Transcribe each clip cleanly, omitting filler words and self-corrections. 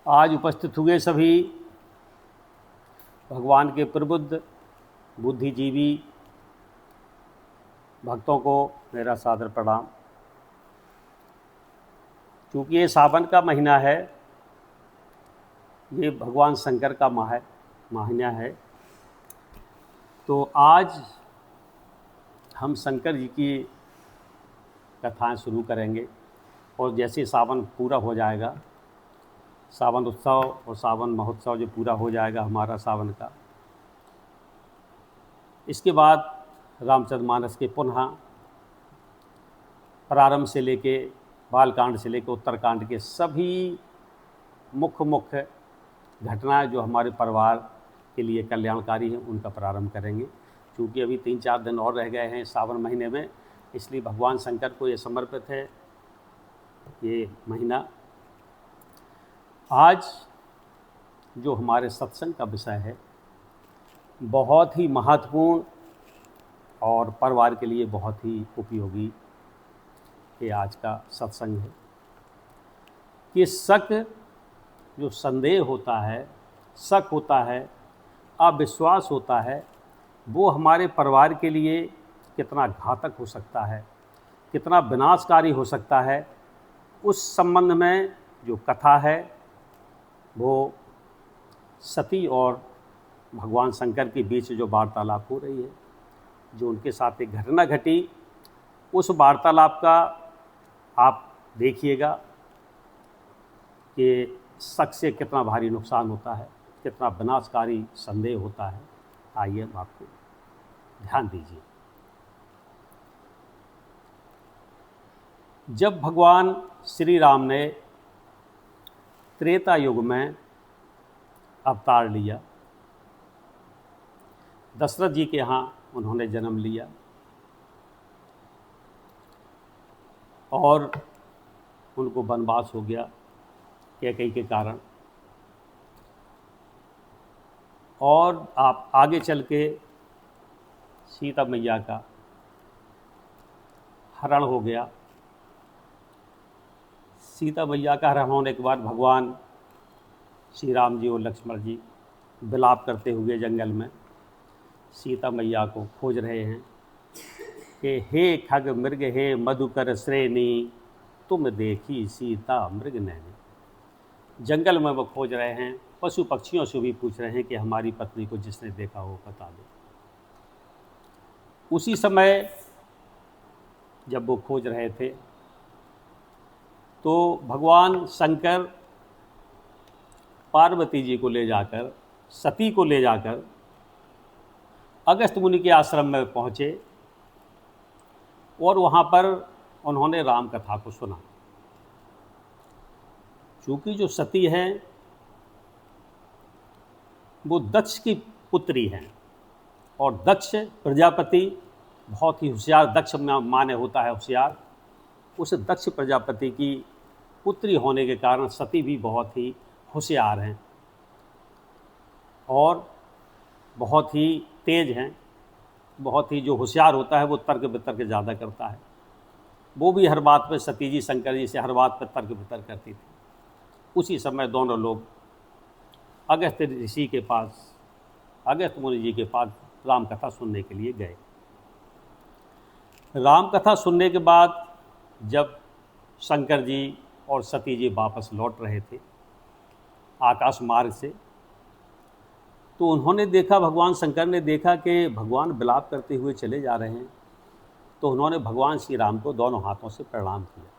आज उपस्थित हुए सभी भगवान के प्रबुद्ध बुद्धिजीवी भक्तों को मेरा सादर प्रणाम। क्योंकि ये सावन का महीना है, ये भगवान शंकर का महीना है, तो आज हम शंकर जी की कथाएं शुरू करेंगे। और जैसे सावन पूरा हो जाएगा, सावन उत्सव और सावन महोत्सव जो पूरा हो जाएगा हमारा सावन का, इसके बाद रामचरितमानस के पुनः प्रारंभ से लेके बालकांड से लेकर उत्तरकांड के सभी मुख्य घटनाएं जो हमारे परिवार के लिए कल्याणकारी हैं उनका प्रारंभ करेंगे। क्योंकि अभी 3-4 दिन और रह गए हैं सावन महीने में, इसलिए भगवान शंकर को ये समर्पित है ये महीना। आज जो हमारे सत्संग का विषय है बहुत ही महत्वपूर्ण और परिवार के लिए बहुत ही उपयोगी ये आज का सत्संग है कि शक जो संदेह होता है, शक होता है, अविश्वास होता है, वो हमारे परिवार के लिए कितना घातक हो सकता है, कितना विनाशकारी हो सकता है। उस संबंध में जो कथा है वो सती और भगवान शंकर के बीच जो वार्तालाप हो रही है, जो उनके साथ एक घटना घटी, उस वार्तालाप का आप देखिएगा कि शक से कितना भारी नुकसान होता है, कितना विनाशकारी संदेह होता है। आइए हम आपको ध्यान दीजिए। जब भगवान श्री राम ने त्रेता युग में अवतार लिया, दशरथ जी के यहाँ उन्होंने जन्म लिया और उनको वनवास हो गया कैकेयी के कारण। और आप आगे चल के सीता मैया का हरण हो गया। सीता मैया का हरण होने के बाद भगवान श्री राम जी और लक्ष्मण जी विलाप करते हुए जंगल में सीता मैया को खोज रहे हैं कि हे खग मृग हे मधुकर श्रेणी, तुम देखी सीता मृग नैनी। जंगल में वो खोज रहे हैं, पशु पक्षियों से भी पूछ रहे हैं कि हमारी पत्नी को जिसने देखा हो बता दो। उसी समय जब वो खोज रहे थे तो भगवान शंकर पार्वती जी को ले जाकर, सती को ले जाकर अगस्त्य मुनि के आश्रम में पहुँचे और वहाँ पर उन्होंने राम कथा को सुना। चूँकि जो सती हैं वो दक्ष की पुत्री हैं और दक्ष प्रजापति बहुत ही होशियार, दक्ष माने होता है होशियार, उस दक्ष प्रजापति की पुत्री होने के कारण सती भी बहुत ही होशियार हैं और बहुत ही तेज हैं। बहुत ही जो होशियार होता है वो तर्क वितर्क ज़्यादा करता है। वो भी हर बात पे सती जी शंकर जी से हर बात पे तर्क वितर्क करती थी। उसी समय दोनों लोग अगस्त्य ऋषि के पास, अगस्त्य मुनि जी के पास राम कथा सुनने के लिए गए। राम कथा सुनने के बाद जब शंकर जी और सती जी वापस लौट रहे थे आकाश मार्ग से, तो उन्होंने देखा, भगवान शंकर ने देखा कि भगवान विलाप करते हुए चले जा रहे हैं। तो उन्होंने भगवान श्री राम को दोनों हाथों से प्रणाम किया।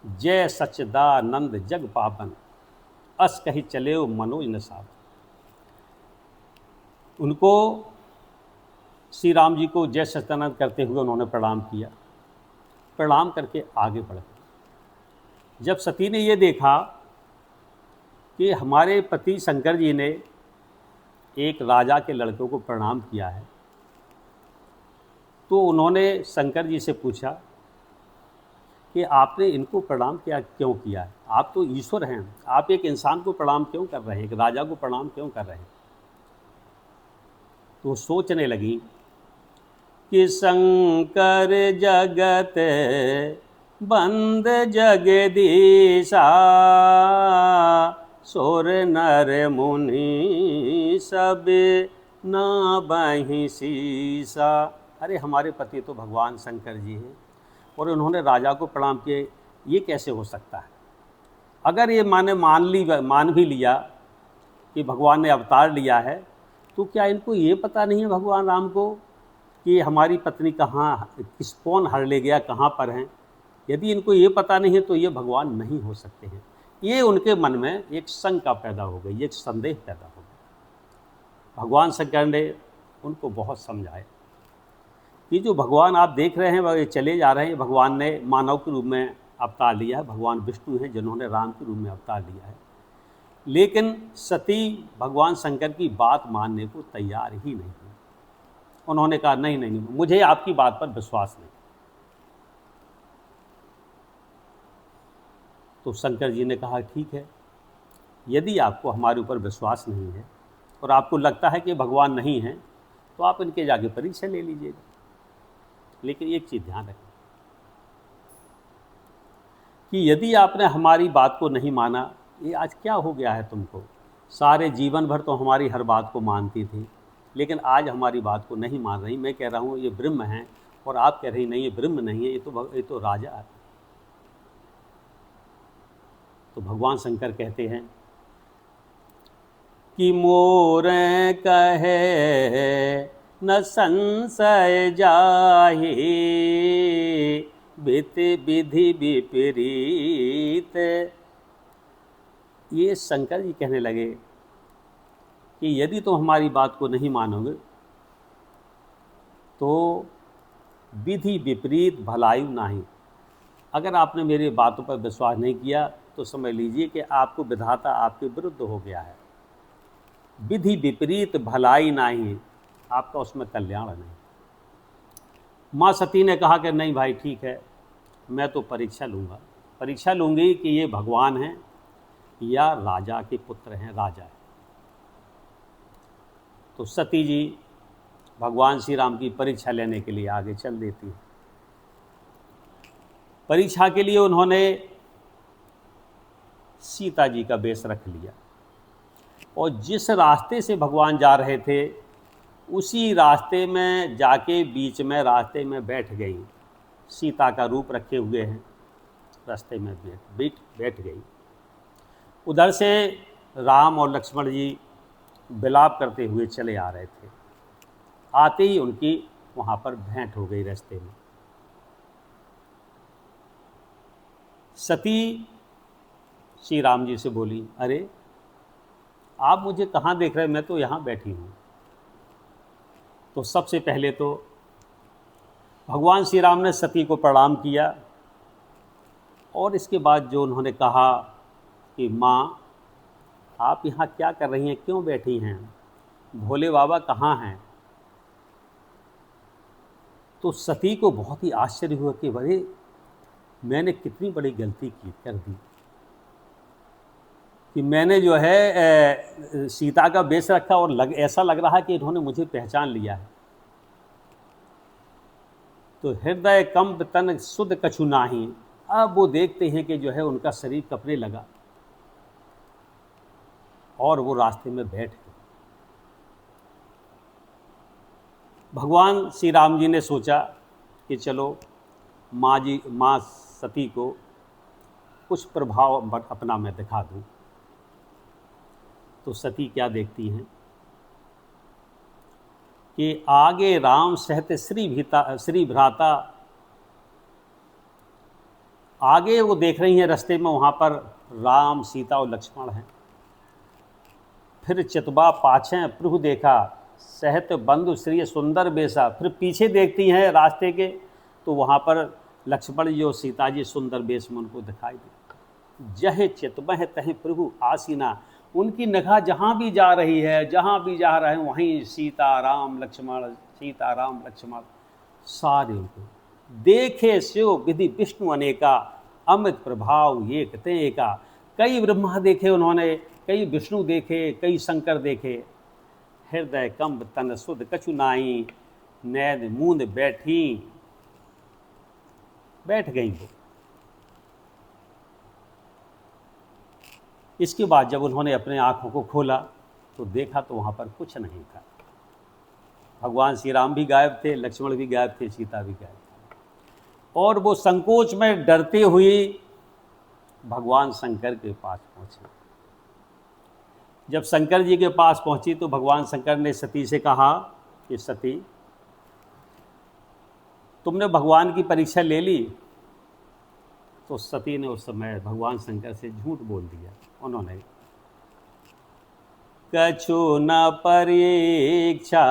जय सच्चिदानंद जग पावन, अस कही चले मनोज न साध। उनको श्री राम जी को जय सच्चिदानंद करते हुए उन्होंने प्रणाम किया। प्रणाम करके आगे बढ़ गए। जब सती ने ये देखा कि हमारे पति शंकर जी ने एक राजा के लड़कों को प्रणाम किया है, तो उन्होंने शंकर जी से पूछा कि आपने इनको प्रणाम क्यों किया है? आप तो ईश्वर हैं, आप एक इंसान को प्रणाम क्यों कर रहे हैं, एक राजा को प्रणाम क्यों कर रहे हैं? तो सोचने लगी कि शंकर जगत बंद जगदीशा, सोर नर मुनि सब ना बहि सीसा। अरे हमारे पति तो भगवान शंकर जी हैं और उन्होंने राजा को प्रणाम किए, ये कैसे हो सकता है? अगर ये मान भी लिया कि भगवान ने अवतार लिया है, तो क्या इनको ये पता नहीं है भगवान राम को कि हमारी पत्नी कहाँ, कौन हर ले गया, कहाँ पर हैं? यदि इनको ये पता नहीं है तो ये भगवान नहीं हो सकते हैं। ये उनके मन में एक शंका पैदा हो गई, एक संदेह पैदा हो गया। भगवान शंकर ने उनको बहुत समझाया कि जो भगवान आप देख रहे हैं वह चले जा रहे हैं, भगवान ने मानव के रूप में अवतार लिया है, भगवान विष्णु हैं जिन्होंने राम के रूप में अवतार लिया है। लेकिन सती भगवान शंकर की बात मानने को तैयार ही नहीं हुई। उन्होंने कहा नहीं नहीं, मुझे आपकी बात पर विश्वास नहीं। तो शंकर जी ने कहा ठीक है, यदि आपको हमारे ऊपर विश्वास नहीं है और आपको लगता है कि भगवान नहीं है, तो आप इनके जाके परीक्षा ले लीजिएगा। लेकिन एक चीज़ ध्यान रखें कि यदि आपने हमारी बात को नहीं माना, ये आज क्या हो गया है तुमको? सारे जीवन भर तो हमारी हर बात को मानती थी, लेकिन आज हमारी बात को नहीं मान रही। मैं कह रहा हूँ ये ब्रह्म है और आप कह रही नहीं ये ब्रह्म नहीं है, ये तो राजा है। तो भगवान शंकर कहते हैं कि मोर कहे न संशय जाहि, बित विधि विपरीत। ये शंकर जी कहने लगे कि यदि तुम हमारी बात को नहीं मानोगे तो विधि विपरीत भलायु नहीं। अगर आपने मेरी बातों पर विश्वास नहीं किया तो समझ लीजिए कि आपको विधाता आपके विरुद्ध हो गया है। विधि विपरीत भलाई नहीं, आपका उसमें कल्याण नहीं। माँ सती ने कहा कि नहीं भाई ठीक है, मैं तो परीक्षा लूँगी कि ये भगवान हैं या राजा के पुत्र हैं, राजा है। तो सती जी भगवान श्री राम की परीक्षा लेने के लिए आगे चल देती हैं। परीक्षा के लिए उन्होंने सीता जी का वेश रख लिया और जिस रास्ते से भगवान जा रहे थे उसी रास्ते में जाके बीच में रास्ते में बैठ गई। सीता का रूप रखे हुए हैं, रास्ते में बैठ गई। उधर से राम और लक्ष्मण जी विलाप करते हुए चले आ रहे थे। आते ही उनकी वहाँ पर भेंट हो गई रास्ते में। सती श्री राम जी से बोली, अरे आप मुझे कहाँ देख रहे हैं, मैं तो यहाँ बैठी हूँ। तो सबसे पहले तो भगवान श्री राम ने सती को प्रणाम किया और इसके बाद जो उन्होंने कहा कि माँ आप यहाँ क्या कर रही हैं, क्यों बैठी हैं, भोले बाबा कहाँ हैं? तो सती को बहुत ही आश्चर्य हुआ कि अरे मैंने कितनी बड़ी गलती कर दी कि मैंने जो है सीता का वेश रखा और ऐसा लग रहा कि इन्होंने मुझे पहचान लिया है। तो हृदय कंप तन सुध कछु नाही। अब वो देखते हैं कि जो है उनका शरीर कपने लगा और वो रास्ते में बैठ गए। भगवान श्री राम जी ने सोचा कि चलो माँ सती को कुछ प्रभाव अपना मैं दिखा दूं। तो सती क्या देखती हैं कि आगे राम सहत श्री भ्राता, आगे वो देख रही हैं रास्ते में, वहाँ पर राम सीता और लक्ष्मण हैं। फिर चितबा पाछे प्रभु देखा, सहत बंधु श्री सुंदर बेसा। फिर पीछे देखती हैं रास्ते के, तो वहाँ पर लक्ष्मण जी और सीता जी सुंदर बेश में उनको दिखाई दे। जह चितबह तह प्रभु आसीना। उनकी निगाह जहाँ भी जा रही है, जहाँ भी जा रहे हैं वहीं सीता राम लक्ष्मण सारे उनको देखे स्यो विधि विष्णु अनेका, अमृत प्रभाव एक ते एका। कई ब्रह्मा देखे उन्होंने, कई विष्णु देखे, कई शंकर देखे। हृदय कंब तन सुध कछु नाई, नैन मूंद बैठ गई वो। इसके बाद जब उन्होंने अपने आँखों को खोला तो देखा तो वहाँ पर कुछ नहीं था। भगवान श्री राम भी गायब थे, लक्ष्मण भी गायब थे, सीता भी गायब थी। और वो संकोच में डरते हुए भगवान शंकर के पास पहुँचे। जब शंकर जी के पास पहुँची तो भगवान शंकर ने सती से कहा कि सती, तुमने भगवान की परीक्षा ले ली? तो सती ने उस समय भगवान शंकर से झूठ बोल दिया। उन्होंने कछु न परीक्षा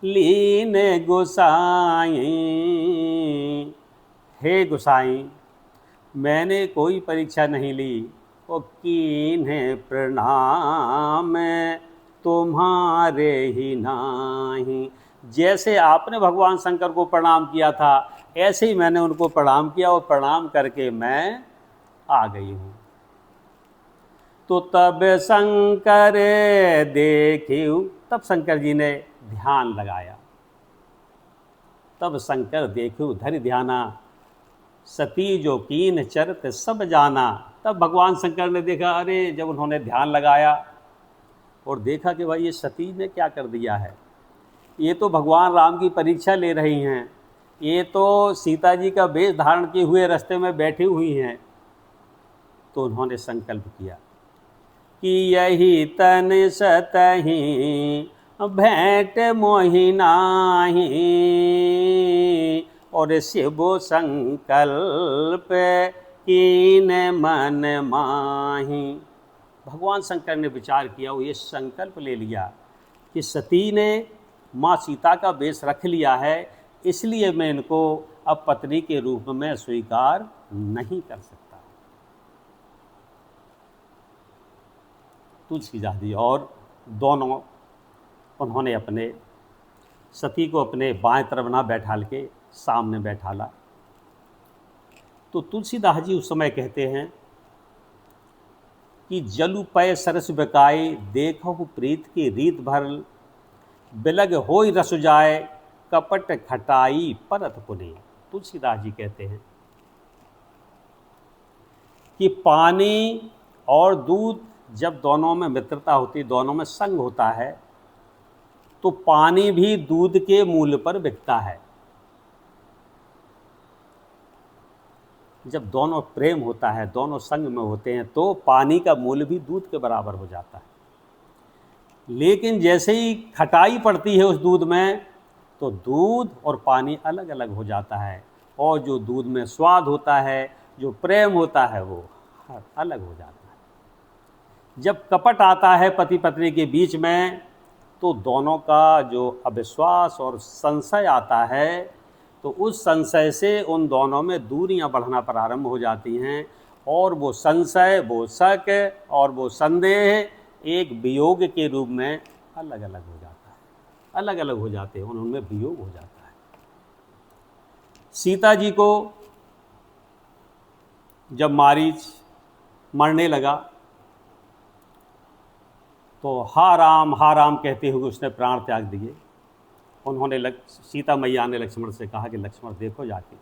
लीन गोसाई, हे गोसाई मैंने कोई परीक्षा नहीं ली, ओ कीन्हे प्रणाम तुम्हारे ही नाही। जैसे आपने भगवान शंकर को प्रणाम किया था ऐसे ही मैंने उनको प्रणाम किया और प्रणाम करके मैं आ गई हूँ। तो तब शंकर देखियो, तब शंकर जी ने ध्यान लगाया। तब शंकर देखियो धरि ध्याना, सती जो कीन चरत सब जाना। तब भगवान शंकर ने देखा, अरे जब उन्होंने ध्यान लगाया और देखा कि भाई ये सती ने क्या कर दिया है, ये तो भगवान राम की परीक्षा ले रही हैं, ये तो सीता जी का वेश धारण किए हुए रास्ते में बैठी हुई हैं। तो उन्होंने संकल्प किया कि यही तन सतही भेंट मोहि नाही, और शिव संकल्प कीन मन माही। भगवान शंकर ने विचार किया, वो ये संकल्प ले लिया कि सती ने माँ सीता का वेश रख लिया है, इसलिए मैं इनको अब पत्नी के रूप में स्वीकार नहीं कर सकता। तुलसीदास जी और दोनों उन्होंने अपने सती को अपने बाएं तरफ ना बैठाल के सामने बैठाला। तो तुलसीदास जी उस समय कहते हैं कि जलु पय सरस बकाए, देखो प्रीत की रीत भरल, बिलग होई रस जाए, कपट खटाई परत पुने। तुलसीदास जी कहते हैं कि पानी और दूध जब दोनों में मित्रता होती, दोनों में संग होता है, तो पानी भी दूध के मूल्य पर बिकता है। जब दोनों प्रेम होता है, दोनों संग में होते हैं, तो पानी का मूल्य भी दूध के बराबर हो जाता है। लेकिन जैसे ही खटाई पड़ती है उस दूध में, तो दूध और पानी अलग अलग हो जाता है, और जो दूध में स्वाद होता है, जो प्रेम होता है, वो अलग हो जाता है। जब कपट आता है पति पत्नी के बीच में, तो दोनों का जो अविश्वास और संशय आता है, तो उस संशय से उन दोनों में दूरियां बढ़ना प्रारंभ हो जाती हैं, और वो संशय, वो शक और वो संदेह एक वियोग के रूप में अलग अलग हो जाता है, अलग अलग हो जाते हैं, उनमें वियोग हो जाता है। सीता जी को जब मारीच मरने लगा तो हा राम कहते हुए उसने प्राण त्याग दिए। उन्होंने सीता मैया ने लक्ष्मण से कहा कि लक्ष्मण देखो जाके,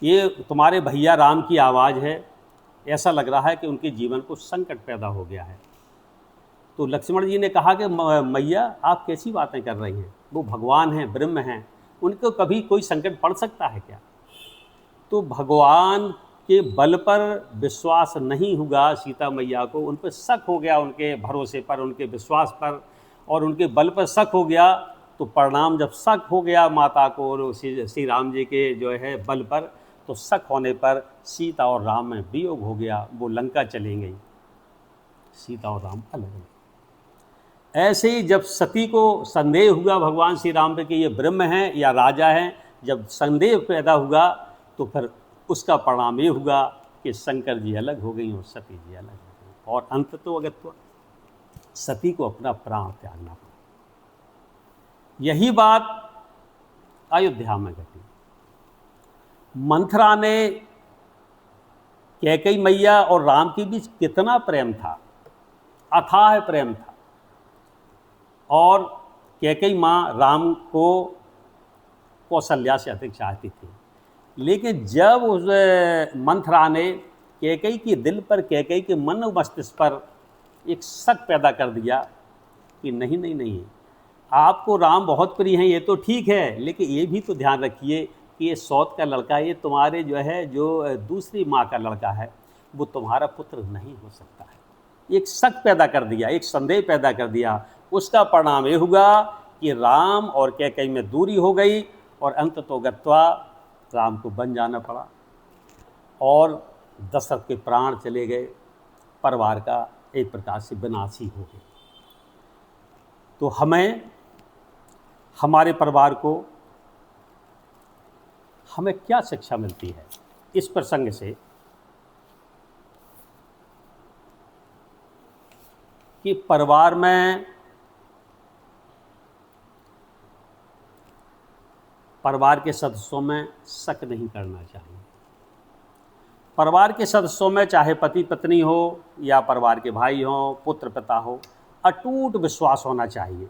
ये तुम्हारे भैया राम की आवाज़ है, ऐसा लग रहा है कि उनके जीवन को संकट पैदा हो गया है। तो लक्ष्मण जी ने कहा कि मैया आप कैसी बातें कर रही हैं, वो भगवान हैं, ब्रह्म हैं, उनको कभी कोई संकट पड़ सकता है क्या? तो भगवान के बल पर विश्वास नहीं हुआ सीता मैया को, उन पर शक हो गया, उनके भरोसे पर, उनके विश्वास पर और उनके बल पर शक हो गया। तो परिणाम जब शक हो गया माता को और श्री राम जी के जो है बल पर, तो शक होने पर सीता और राम में वियोग हो गया, वो लंका चली गई, सीता और राम अलग हो गए। ऐसे ही जब सती को संदेह हुआ भगवान श्री राम पे कि ये ब्रह्म हैं या राजा हैं, जब संदेह पैदा हुआ तो फिर उसका परिणाम ये हुआ कि शंकर जी अलग हो गई और सती जी अलग हो गई, और अंत तो अगर तो सती को अपना प्राण त्यागना पड़ा। यही बात अयोध्या में घटी। मंथरा ने कैकेयी मैया और राम के बीच कितना प्रेम था, अथाह प्रेम था, और कैकेयी माँ राम को कौशल्या से अधिक चाहती थी। लेकिन जब उस मंथरा ने कैकेयी के दिल पर, कैकेयी के मन और मस्तिष्क पर एक शक पैदा कर दिया कि नहीं नहीं नहीं, आपको राम बहुत प्रिय हैं ये तो ठीक है, लेकिन ये भी तो ध्यान रखिए कि ये सौत का लड़का, ये तुम्हारे जो दूसरी माँ का लड़का है, वो तुम्हारा पुत्र नहीं हो सकता है। एक शक पैदा कर दिया, एक संदेह पैदा कर दिया। उसका परिणाम ये हुआ कि राम और कैकेयी में दूरी हो गई और अंततोगत्वा राम को बन जाना पड़ा और दशरथ के प्राण चले गए, परिवार का एक प्रकार से विनाश ही हो गया। तो हमें, हमारे परिवार को हमें क्या शिक्षा मिलती है इस प्रसंग से कि परिवार में, परिवार के सदस्यों में शक नहीं करना चाहिए। परिवार के सदस्यों में चाहे पति पत्नी हो या परिवार के भाई हों, पुत्र पिता हो, अटूट विश्वास होना चाहिए,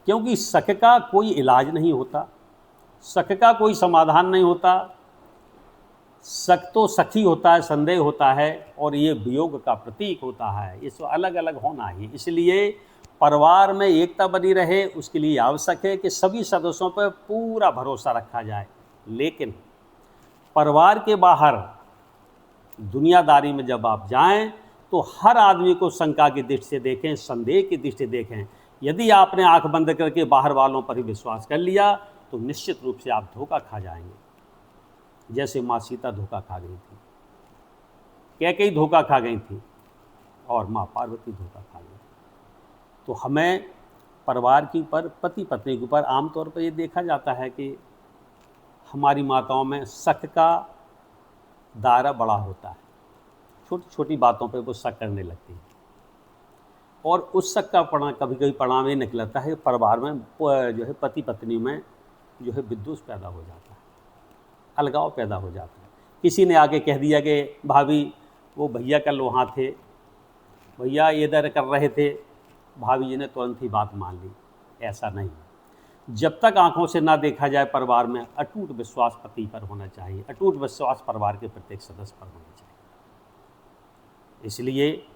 क्योंकि शक का कोई इलाज नहीं होता, शक का कोई समाधान नहीं होता। शक तो शक ही होता है, संदेह होता है, और ये वियोग का प्रतीक होता है। इसको अलग अलग होना ही, इसलिए परिवार में एकता बनी रहे, उसके लिए आवश्यक है कि सभी सदस्यों पर पूरा भरोसा रखा जाए। लेकिन परिवार के बाहर दुनियादारी में जब आप जाएं तो हर आदमी को शंका की दृष्टि से देखें, संदेह की दृष्टि से देखें। यदि आपने आंख बंद करके बाहर वालों पर ही विश्वास कर लिया तो निश्चित रूप से आप धोखा खा जाएंगे। जैसे माँ सीता धोखा खा गई थी, कैकेयी धोखा खा गई थी, और माँ पार्वती धोखा खा गई। तो हमें परिवार के ऊपर, पति पत्नी के ऊपर आमतौर पर ये देखा जाता है कि हमारी माताओं में शक का दायरा बड़ा होता है, छोटी छोटी बातों पे वो शक करने लगती है, और उस शक का परिणाम कभी कभी परिणाम ये निकलता है परिवार में पति पत्नी में विद्वेष पैदा हो जाता है, अलगाव पैदा हो जाता है। किसी ने आके कह दिया कि भाभी वो भैया कल वहाँ थे, भैया ये इधर कर रहे थे, भाभी जी ने तुरंत ही बात मान ली। ऐसा नहीं, जब तक आंखों से ना देखा जाए परिवार में अटूट विश्वास पति पर होना चाहिए, अटूट विश्वास परिवार के प्रत्येक सदस्य पर होना चाहिए। इसलिए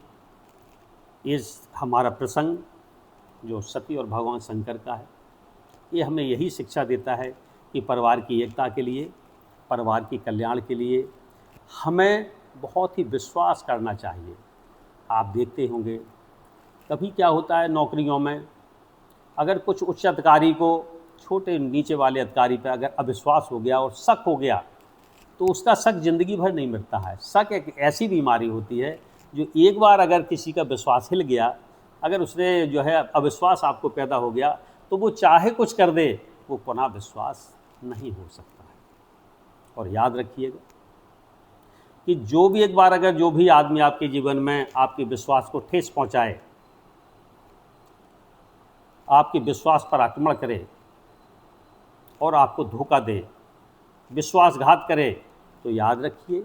इस हमारा प्रसंग जो सती और भगवान शंकर का है, ये हमें यही शिक्षा देता है कि परिवार की एकता के लिए, परिवार की कल्याण के लिए हमें बहुत ही विश्वास करना चाहिए। आप देखते होंगे कभी क्या होता है नौकरियों में, अगर कुछ उच्च अधिकारी को छोटे नीचे वाले अधिकारी पर अगर अविश्वास हो गया और शक हो गया तो उसका शक ज़िंदगी भर नहीं मिटता है। शक एक ऐसी बीमारी होती है जो एक बार अगर किसी का विश्वास हिल गया, अगर उसने अविश्वास आपको पैदा हो गया, तो वो चाहे कुछ कर दे, वो पुनः विश्वास नहीं हो सकता है। और याद रखिएगा कि जो भी एक बार अगर जो भी आदमी आपके जीवन में आपके विश्वास को ठेस पहुंचाए, आपके विश्वास पर आक्रमण करे और आपको धोखा दे, विश्वासघात करे, तो याद रखिए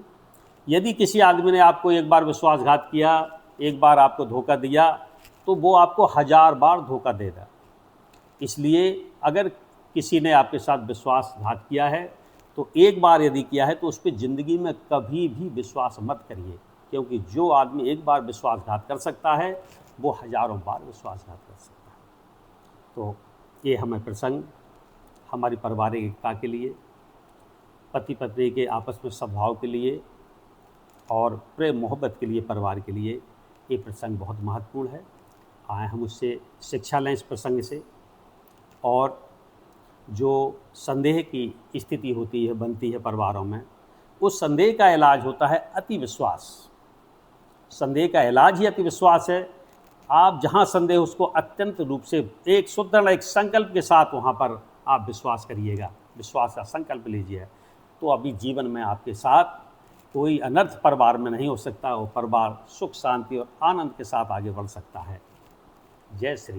यदि किसी आदमी ने आपको एक बार विश्वासघात किया, एक बार आपको धोखा दिया, तो वो आपको 1000 बार धोखा देगा। इसलिए अगर किसी ने आपके साथ विश्वासघात किया है तो एक बार यदि किया है तो उस पर ज़िंदगी में कभी भी विश्वास मत करिए, क्योंकि जो आदमी एक बार विश्वासघात कर सकता है वो हज़ारों बार विश्वासघात कर सकता है। तो ये हमें प्रसंग हमारी पारिवारिक एकता के लिए, पति पत्नी के आपस में सद्भाव के लिए और प्रेम मोहब्बत के लिए, परिवार के लिए ये प्रसंग बहुत महत्वपूर्ण है। आए हम उससे शिक्षा लें इस प्रसंग से, और जो संदेह की स्थिति होती है, बनती है परिवारों में, उस संदेह का इलाज होता है अति विश्वास। संदेह का इलाज ही अति विश्वास है। आप जहाँ संदेह उसको अत्यंत रूप से एक सुदृढ़ एक संकल्प के साथ वहाँ पर आप विश्वास करिएगा, विश्वास का संकल्प लीजिए, तो अभी जीवन में आपके साथ कोई अनर्थ परिवार में नहीं हो सकता, वो परिवार सुख शांति और आनंद के साथ आगे बढ़ सकता है। जय श्री